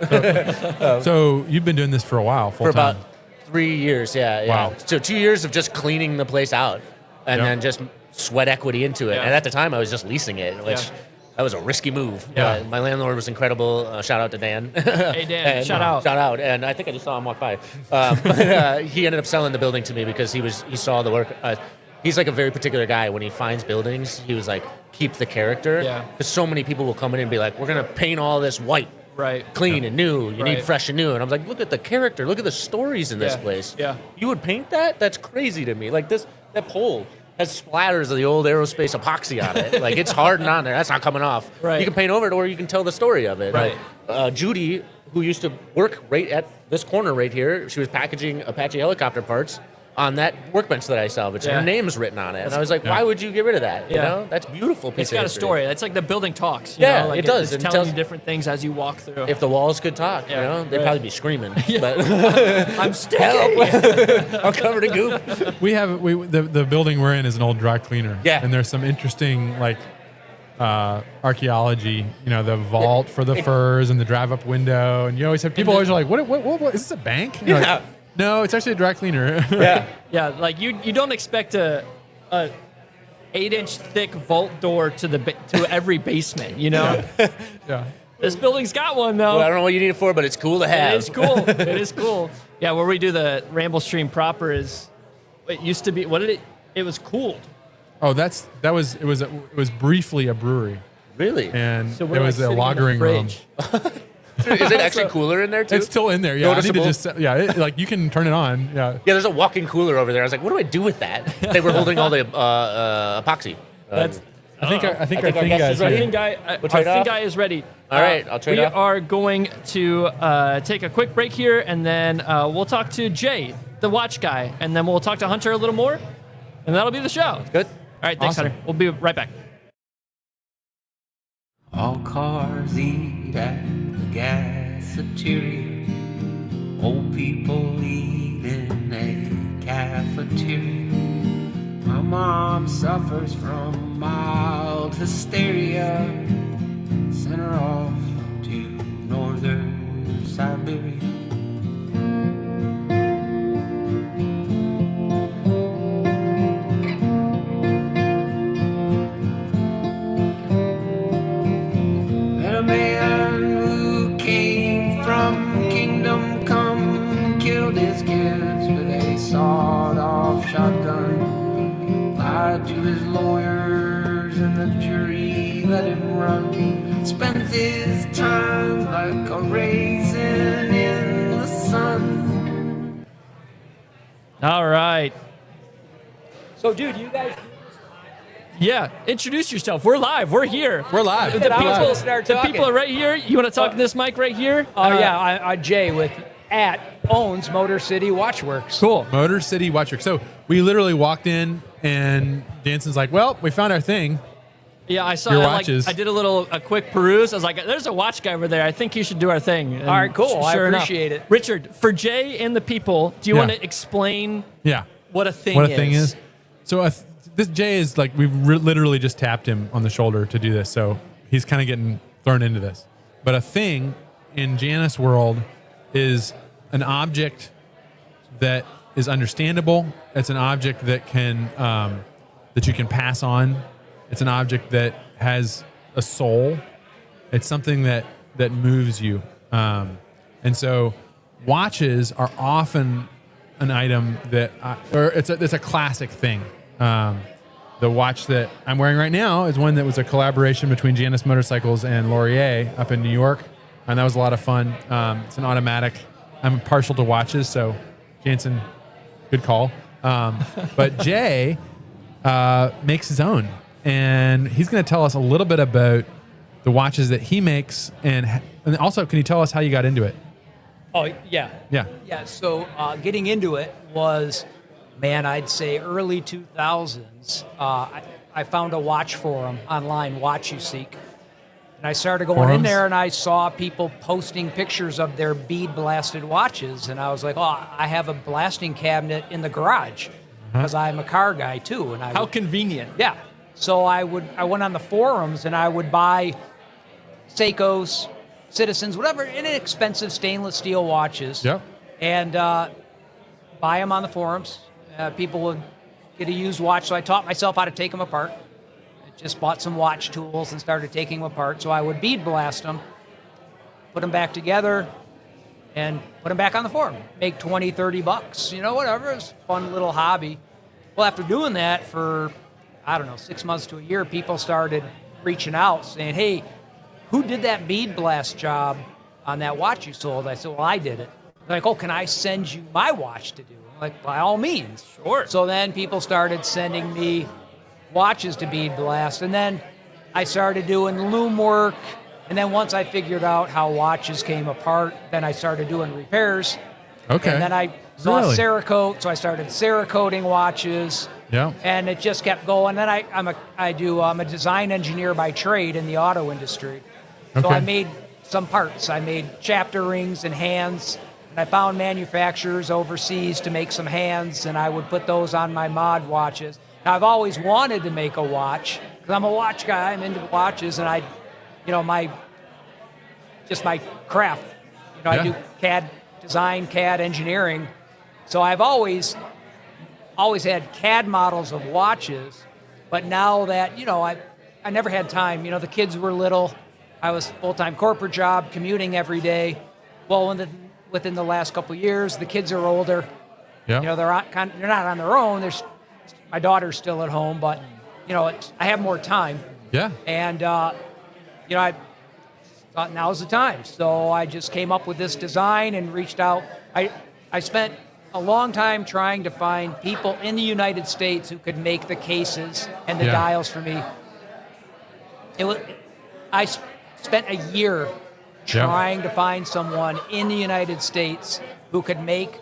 So you've been doing this for a while, For full-time. about 3 years. Yeah. Wow. So 2 years of just cleaning the place out, and Yeah. then just sweat equity into it. Yeah. And at the time, I was just leasing it, which. Yeah. That was a risky move. Yeah. My landlord was incredible. Shout out to Dan. Hey, Dan, And, shout out. Shout out. And I think I just saw him walk by. He ended up selling the building to me because he saw the work. He's like a very particular guy. When he finds buildings, he was like, keep the character. Yeah. Because so many people will come in and be like, we're going to paint all this white, Right. clean and new. You need Right. fresh and new. And I'm like, look at the character. Look at the stories in this Yeah. place. Yeah. You would paint that? That's crazy to me. Like that pole has splatters of the old aerospace epoxy on it. Like it's hardened on there. That's not coming off. Right. You can paint over it or you can tell the story of it. Right. Judy, who used to work right at this corner right here, she was packaging Apache helicopter parts on that workbench that I salvaged. Yeah. Her name's written on it. And I was like, why would you get rid of that? You Yeah. know? That's beautiful piece It's of got a history. story. It's like the building talks. You Yeah, know? Like it does. It's It telling tells- you different things as you walk through. If the walls could talk, Yeah, you know, they'd right. probably be screaming. Yeah. But I'm sticky. I'm covered in goop. The building we're in is an old dry cleaner. Yeah. And there's some interesting like archaeology. You know, the vault for the furs and the drive-up window. And you always have people always are like, what is this a bank? And you're like, Yeah. no, it's actually a dry cleaner. Yeah. Yeah, like you don't expect a 8-inch thick vault door to every basement. You know, Yeah. this building's got one though. Well, I don't know what you need it for, but it's cool to have. It is cool. It is cool. Yeah, where we do the Ramblestream proper is. It used to be. What did it? It was cooled. Oh, it was briefly a brewery, Really? and So it we're was like a sitting in the lagering room. fridge. Is it actually cooler in there too? It's still in there. Yeah, I need to Noticeable? just like you can turn it on. Yeah. Yeah, there's a walk-in cooler over there. I was like, what do I do with that? They were holding all the epoxy. That's. I think our think thing our guest guys. is Our ready. thing guy, We'll trade our thing off? guy is ready. All right, I'll trade We off. are going to take a quick break here, and then we'll talk to Jay, the watch guy, and then we'll talk to Hunter a little more, and that'll be the show. Good. All right, thanks, Awesome. Hunter. We'll be right back. All cars eat at the gasateria. Old people eat in a cafeteria. My mom suffers from mild hysteria. Sent her off to northern Siberia. Met a man who came from Kingdom Come, killed his kids with a sawed-off shotgun, lied to his lawyers and the jury let him run, spent his time like a raisin in the sun. All right. So, dude, you guys Yeah, introduce yourself. We're live. We're here. We're live. The Get out people, and start the talking. people are right here. You want to talk to this mic right here? yeah, I Jay with owns Motor City Watchworks. Cool. Motor City Watchworks. So we literally walked in, and Jansen's like, "Well, we found our thing." Yeah, I saw. Your I, watches. I did a quick peruse. I was like, "There's a watch guy over there. I think he should do our thing." And All right, cool. I sure enough. appreciate it. Richard, for Jay and the people, do you Yeah. want to explain Yeah. what a thing What is? a thing is. So this Jay is like we've literally just tapped him on the shoulder to do this, so he's kind of getting thrown into this. But a thing in Janus world is an object that is understandable. It's an object that can that you can pass on. It's an object that has a soul. It's something that moves you. And so watches are often an item that, it's a classic thing. The watch that I'm wearing right now is one that was a collaboration between Janus Motorcycles and Laurier up in New York, and that was a lot of fun. It's an automatic. I'm partial to watches, so Jansen, good call. But Jay makes his own, and he's going to tell us a little bit about the watches that he makes, and also, can you tell us how you got into it? Oh, yeah. Yeah. Yeah, so getting into it was, man, I'd say early 2000s. I found a watch forum online, Watch You Seek. And I started going in there, and I saw people posting pictures of their bead-blasted watches. And I was like, oh, I have a blasting cabinet in the garage because I'm a car guy, too. And How convenient. Yeah. So I went on the forums, and I would buy Seikos, Citizens, whatever, inexpensive stainless steel watches. Yep. And buy them on the forums. People would get a used watch, so I taught myself how to take them apart. I just bought some watch tools and started taking them apart. So I would bead blast them, put them back together, and put them back on the forum. Make 20, 30 bucks, whatever. It was a fun little hobby. Well, after doing that for, 6 months to a year, people started reaching out saying, hey, who did that bead blast job on that watch you sold? I said, well, I did it. They're like, oh, can I send you my watch to do? I'm like, by all means. Sure. So then people started sending me watches to bead blast. And then I started doing loom work. And then once I figured out how watches came apart, then I started doing repairs. Okay. And then I saw Really? Cerakote, so I started Cerakoting watches. Yeah. And it just kept going. Then I'm a design engineer by trade in the auto industry. So Okay. I made some parts. I made chapter rings and hands. And I found manufacturers overseas to make some hands, and I would put those on my mod watches. Now, I've always wanted to make a watch because I'm a watch guy. I'm into watches, and my craft. I do CAD design, CAD engineering. So I've always had CAD models of watches, but now that, I never had time. The kids were little. I was full-time corporate job, commuting every day. Well, within the last couple of years, the kids are older. Yeah. They're not on their own. My daughter's still at home, but I have more time. Yeah. And I thought now's the time. So I just came up with this design and reached out. I spent a long time trying to find people in the United States who could make the cases and the dials for me. I spent a year trying to find someone in the United States who could make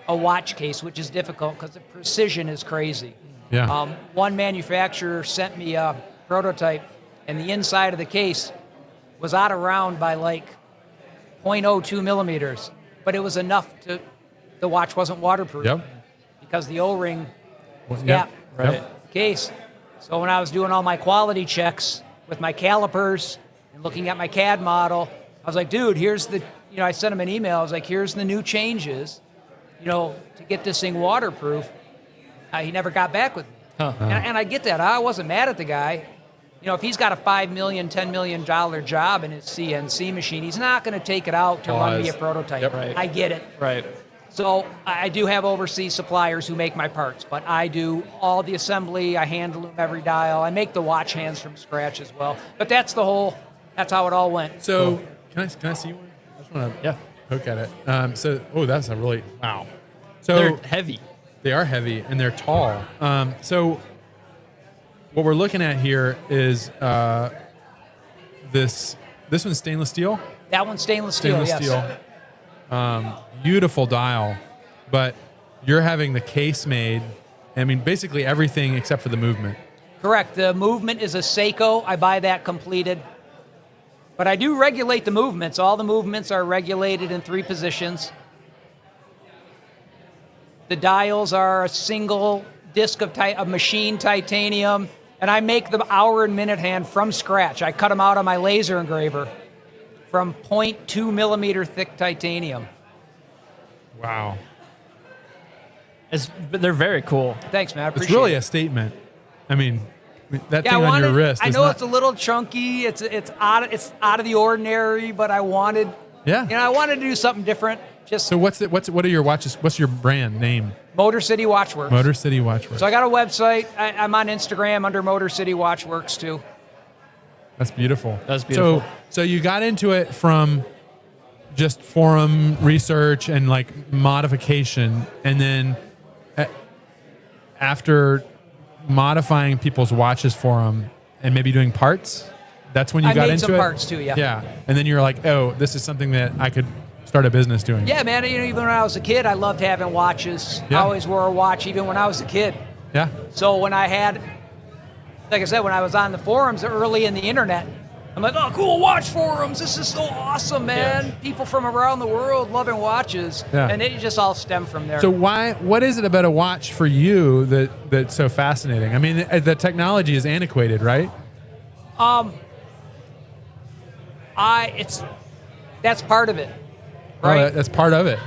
a watch case, which is difficult because the precision is crazy. Yeah. One manufacturer sent me a prototype, and the inside of the case was out of round by like 0.02 millimeters, but it was enough the watch wasn't waterproof because the O-ring was Yep. the case. So when I was doing all my quality checks with my calipers and looking at my CAD model, I was like, dude, here's I sent him an email. I was like, here's the new changes, to get this thing waterproof. He never got back with me. And I get that. I wasn't mad at the guy. If he's got a $5 million, $10 million job in his CNC machine, he's not going to take it out to run me a prototype. Yep. Right. I get it. Right. So I do have overseas suppliers who make my parts, but I do all the assembly. I hand loom every dial. I make the watch hands from scratch as well. But that's how it all went. So can I see one? I just want to poke at it. That's a really, wow. So They're heavy. They are heavy and they're tall. So what we're looking at here is this one's stainless steel. That one's stainless steel. Steel. Beautiful dial, but you're having the case made. I mean, basically everything except for the movement. Correct. The movement is a Seiko. I buy that completed. But I do regulate the movements. All the movements are regulated in 3 positions. The dials are a single disc of machine titanium, and I make the hour and minute hand from scratch. I cut them out on my laser engraver from 0.2 millimeter thick titanium. Wow. They're very cool. Thanks, man. I It's appreciate really it. a statement. I mean, that Yeah, thing on your wrist. I is know not, it's a little chunky. It's out of the ordinary, but I wanted. Yeah. I wanted to do something different. Just So what are your watches? What's your brand name? Motor City Watchworks. Motor City Watchworks. So I got a website. I'm on Instagram under Motor City Watchworks too. That's beautiful. That's beautiful. So you got into it from just forum research and like modification, and then after modifying people's watches for them and maybe doing parts, that's when you got made into some it. parts too, yeah. Yeah, and then you're like, oh, this is something that I could start a business doing. Yeah, man. Even when I was a kid, I loved having watches. Yeah. I always wore a watch, even when I was a kid. Yeah. So when I had, like I said, when I was on the forums early in the internet, I'm like, oh, cool, watch forums. This is so awesome, man. Yeah. People from around the world loving watches. Yeah. And it just all stemmed from there. So what is it about a watch for you that's so fascinating? I mean, the technology is antiquated, right? That's part of it, Oh, right? that's part of it.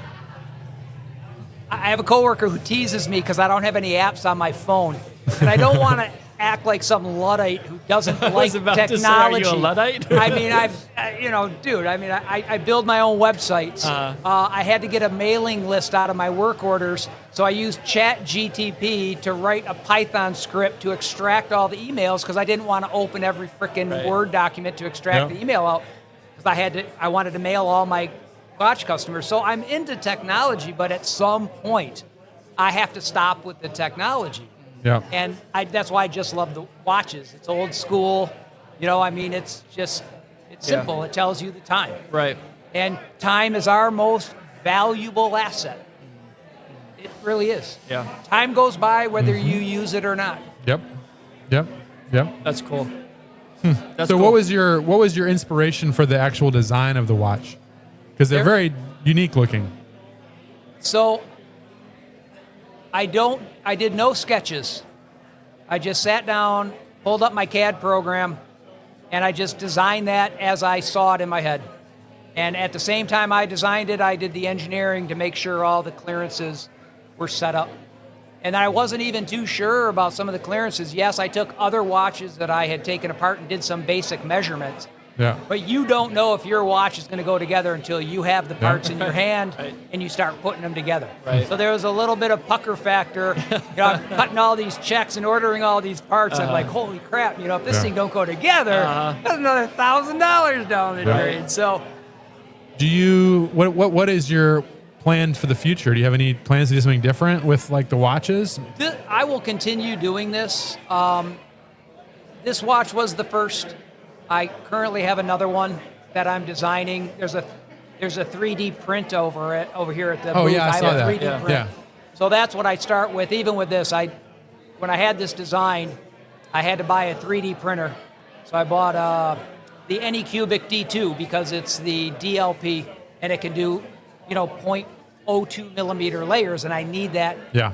I have a coworker who teases me because I don't have any apps on my phone, and I don't want to act like some Luddite who doesn't like was about to technology. say, are you a Luddite? I mean, I build my own websites. I had to get a mailing list out of my work orders, so I used ChatGTP to write a Python script to extract all the emails because I didn't want to open every freaking Word document to extract Yep. the email out because I wanted to mail all my watch customers. So I'm into technology, but at some point, I have to stop with the technology. Yeah. And that's why I just love the watches. It's old school. It's simple. It tells you the time. Right. And time is our most valuable asset. It really is. Yeah. Time goes by whether you use it or not. Yep. That's cool. That's So cool. what was your inspiration for the actual design of the watch? Because they're very unique looking. So I did no sketches. I just sat down, pulled up my CAD program, and I just designed that as I saw it in my head. And at the same time I designed it, I did the engineering to make sure all the clearances were set up. And I wasn't even too sure about some of the clearances. Yes, I took other watches that I had taken apart and did some basic measurements. Yeah. But you don't know if your watch is going to go together until you have the parts in your hand and you start putting them together. Right. So there was a little bit of pucker factor. I'm cutting all these checks and ordering all these parts. I'm like, holy crap! If this thing don't go together, that's another $1,000 down the drain. So, Do you what is your plan for the future? Do you have any plans to do something different with like the watches? I will continue doing this. This watch was the first. I currently have another one that I'm designing. There's a 3D print over here at the Oh booth. yeah, I have saw a that. 3D Yeah. print. Yeah. So that's what I start with. Even with this, when I had this design, I had to buy a 3D printer. So I bought the Anycubic D2 because it's the DLP and it can do 0.02 millimeter layers, and I need that Yeah.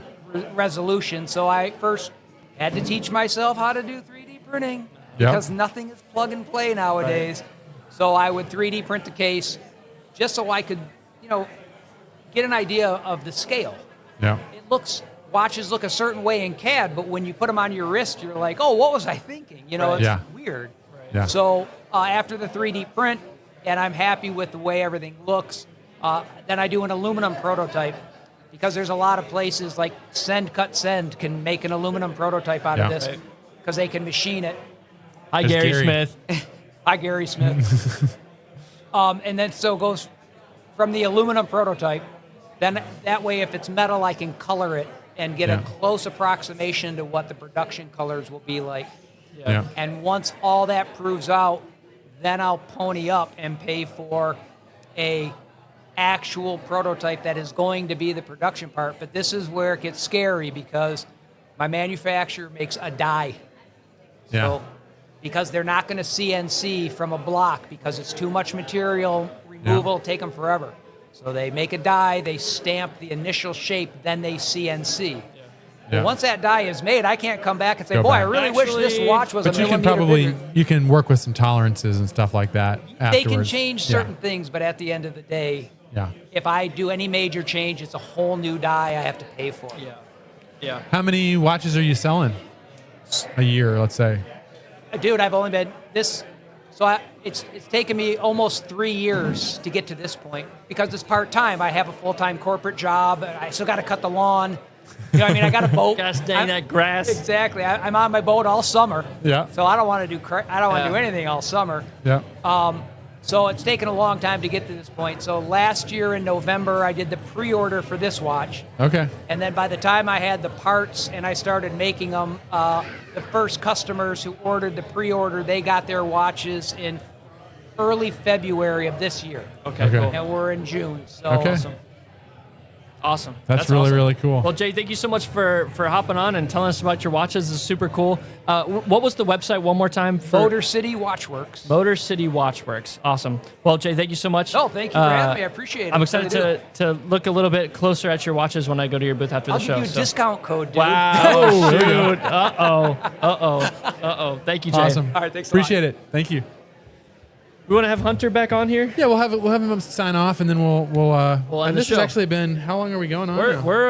resolution. So I first had to teach myself how to do 3D printing Yep. because nothing is plug and play nowadays. So I would 3D print the case just so I could, get an idea of the scale. Yeah. Watches look a certain way in CAD, but when you put them on your wrist, you're like, oh, what was I thinking? It's Yeah. weird. Yeah. So after the 3D print, and I'm happy with the way everything looks, then I do an aluminum prototype because there's a lot of places like Send Cut Send can make an aluminum prototype out of Yeah. this because they can machine it. Hi, There's Gary Gary. Smith. Hi, Gary Smith. And then so it goes from the aluminum prototype. Then that way, if it's metal, I can color it and get Yeah. a close approximation to what the production colors will be like. Yeah. And once all that proves out, then I'll pony up and pay for a actual prototype that is going to be the production part. But this is where it gets scary because my manufacturer makes a die. Yeah. So, because they're not going to CNC from a block because it's too much material removal, take them forever. So they make a die, they stamp the initial shape, then they CNC. Yeah. Well, once that die is made, I can't come back and say, Go boy, I back. really wish this watch was But a you can millimeter probably bigger. you can work with some tolerances and stuff like that They can afterwards. change Yeah. certain things, but at the end of the day, Yeah. If I do any major change, it's a whole new die I have to pay for. Yeah. How many watches are you selling a year, let's say? Dude, I've only been this, so it's taken me almost 3 years to get to this point because it's part-time. I have a full-time corporate job. I still got to cut the lawn. You know what I mean? I got a boat. Gotta stay in that grass. Exactly. I'm on my boat all summer. Yeah. So I don't want to do anything all summer. Yeah. So it's taken a long time to get to this point. So last year in November, I did the pre-order for this watch. Okay. And then by the time I had the parts and I started making them, the first customers who ordered the pre-order, they got their watches in early February of this year. Okay, cool. And we're in June. So Okay. Awesome. That's really, awesome. really cool. Well, Jay, thank you so much for hopping on and telling us about your watches. This is super cool. What was the website one more time? Motor City Watchworks. Motor City Watchworks. Awesome. Well, Jay, thank you so much. Oh, thank you for having me. I appreciate it. I'm excited to look a little bit closer at your watches when I go to your booth after I'll the show. give you a discount code, dude. Wow, dude. Uh-oh. Thank you, Jay. Awesome. All right, thanks a lot. Appreciate it. Thank you. We want to have Hunter back on here? Yeah, we'll have him sign off, and then we'll end and the this show. has actually been, how long are we going on now? We're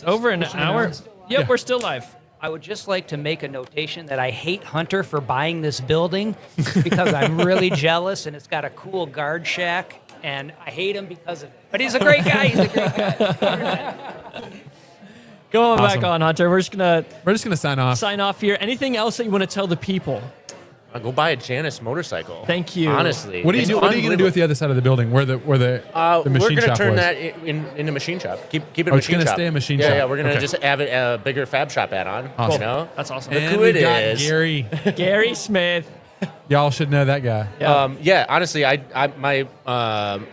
over an hour. hour? Yep, Yeah. we're still live. I would just like to make a notation that I hate Hunter for buying this building because I'm really jealous, and it's got a cool guard shack, and I hate him because of it. But he's a great guy. He's a great guy. Going Awesome. back on, Hunter. We're just going to sign off. sign off here. Anything else that you want to tell the people? I'll go buy a Janus motorcycle. Thank you. Honestly. What are you It's do? What are you going to do with the other side of the building where the We're machine gonna shop turn was? that into machine shop. Keep it Oh, it's machine gonna shop. stay a machine yeah, shop. Yeah, we're gonna Okay. just have it a bigger fab shop add-on. Awesome. You know, That's awesome. Look And who we've it got is. Gary. Gary Smith. Y'all should know that guy. Yeah. Honestly, my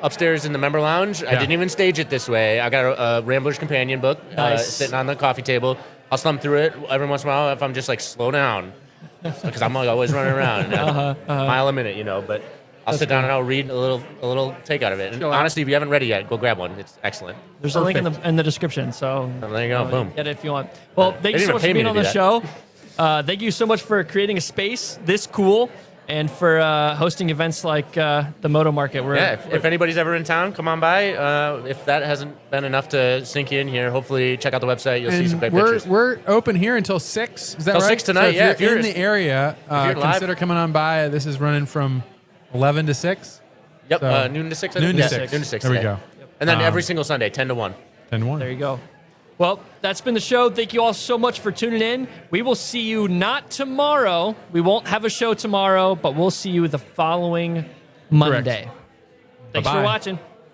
upstairs in the member lounge, I didn't even stage it this way. I got a Rambler's Companion book Nice. sitting on the coffee table. I'll thumb through it every once in a while if I'm just like, slow down. Because I'm like always running around, mile a minute, But I'll sit down and I'll read a little take out of it. And honestly, if you haven't read it yet, go grab one. It's excellent. There's a link in the description, so There you go, boom. get it if you want. Well, thank They you didn't so even much for pay me being to on do the that. show. Thank you so much for creating a space this cool and for hosting events like the Moto Market. If anybody's ever in town, come on by. If that hasn't been enough to sink in here, hopefully check out the website. You'll see some great pictures. We're open here until 6. Is that Till right? 6 tonight, So yeah, if you're in the area, you're live- consider coming on by. This is running from 11 to 6. Yep, So- noon to 6. I Noon think. to Yeah, 6. Noon to 6 There we today. go. And then every single Sunday, 10 to 1. 10 to 1. There you go. Well, that's been the show. Thank you all so much for tuning in. We will see you not tomorrow. We won't have a show tomorrow, but we'll see you the following Monday. Thanks for Bye-bye. watching.